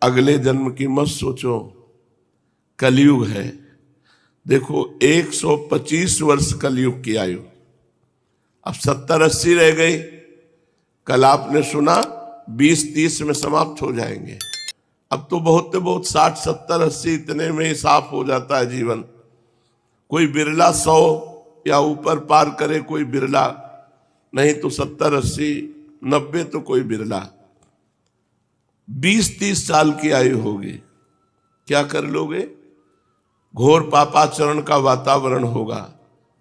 अगले जन्म की मत सोचो, कलयुग है। देखो 125 वर्ष कलयुग की आयु, अब 70-80 रह गई। कल आपने सुना 20-30 में समाप्त हो जाएंगे। अब तो बहुत 60-70-80 इतने में ही साफ हो जाता है जीवन। कोई बिरला 100 या ऊपर पार करे, कोई बिरला, नहीं तो 70-80-90 तो कोई बिरला। 20-30 साल की आयु होगी, क्या कर लोगे? घोर पापाचरण का वातावरण होगा,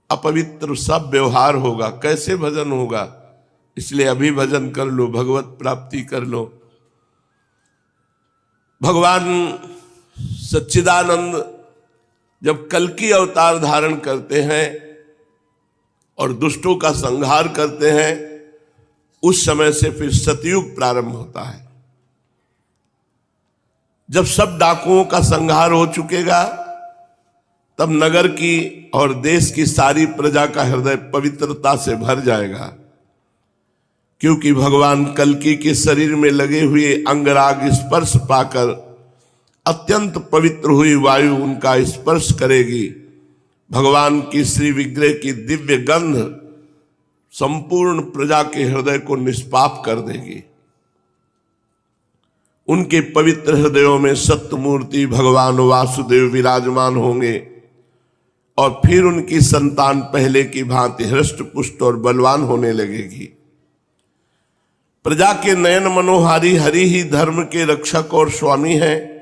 अपवित्र सब व्यवहार होगा, कैसे भजन होगा? इसलिए अभी भजन कर लो, भगवत प्राप्ति कर लो। भगवान सच्चिदानंद जब कल्कि अवतार धारण करते हैं और दुष्टों का संहार करते हैं, उस समय से फिर सतयुग प्रारंभ होता है। जब सब डाकुओं का संहार हो चुकेगा, तब नगर की और देश की सारी प्रजा का हृदय पवित्रता से भर जाएगा, क्योंकि भगवान कल्कि के शरीर में लगे हुए अंगराग स्पर्श पाकर अत्यंत पवित्र हुई वायु उनका स्पर्श करेगी। भगवान की श्री विग्रह की दिव्य गंध संपूर्ण प्रजा के हृदय को निष्पाप कर देगी। उनके पवित्र हृदयों में सत्य मूर्ति भगवान वासुदेव विराजमान होंगे और फिर उनकी संतान पहले की भांति हृष्ट पुष्ट और बलवान होने लगेगी। प्रजा के नयन मनोहारी हरि ही धर्म के रक्षक और स्वामी हैं।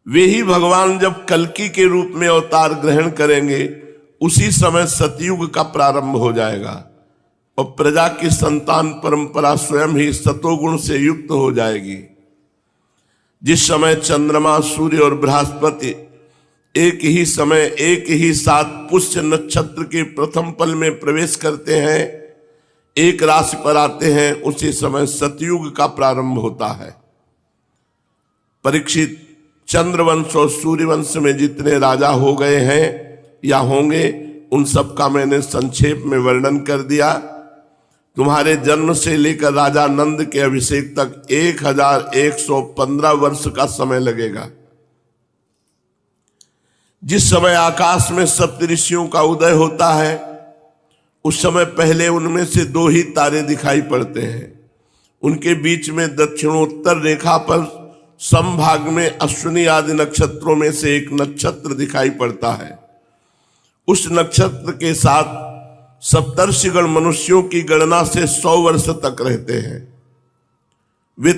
वे ही भगवान जब कल्कि के रूप में अवतार ग्रहण करेंगे, उसी समय सतयुग का प्रारंभ हो जाएगा और प्रजा की संतान परंपरा स्वयं ही सतोगुण से युक्त हो जाएगी। जिस समय चंद्रमा, सूर्य और बृहस्पति एक ही समय एक ही साथ पुष्य नक्षत्र के प्रथम पल में प्रवेश करते हैं, एक राशि पर आते हैं, उसी समय सतयुग का प्रारंभ होता है। परीक्षित, चंद्रवंश और सूर्यवंश में जितने राजा हो गए हैं या होंगे, उन सब का मैंने संक्षेप में वर्णन कर दिया। तुम्हारे जन्म से लेकर राजा नंद के अभिषेक तक 1115 वर्ष का समय लगेगा। जिस समय आकाश में सप्तऋषियों का उदय होता है, उस समय पहले उनमें से 2 ही तारे दिखाई पड़ते हैं। उनके बीच में दक्षिणोत्तर रेखा पर समभाग में अश्विनी आदि नक्षत्रों में से एक नक्षत्र दिखाई पड़ता है। उस नक्षत्र के साथ सप्तर्षिगण मनुष्यों की गणना से 100 वर्ष तक रहते हैं। वे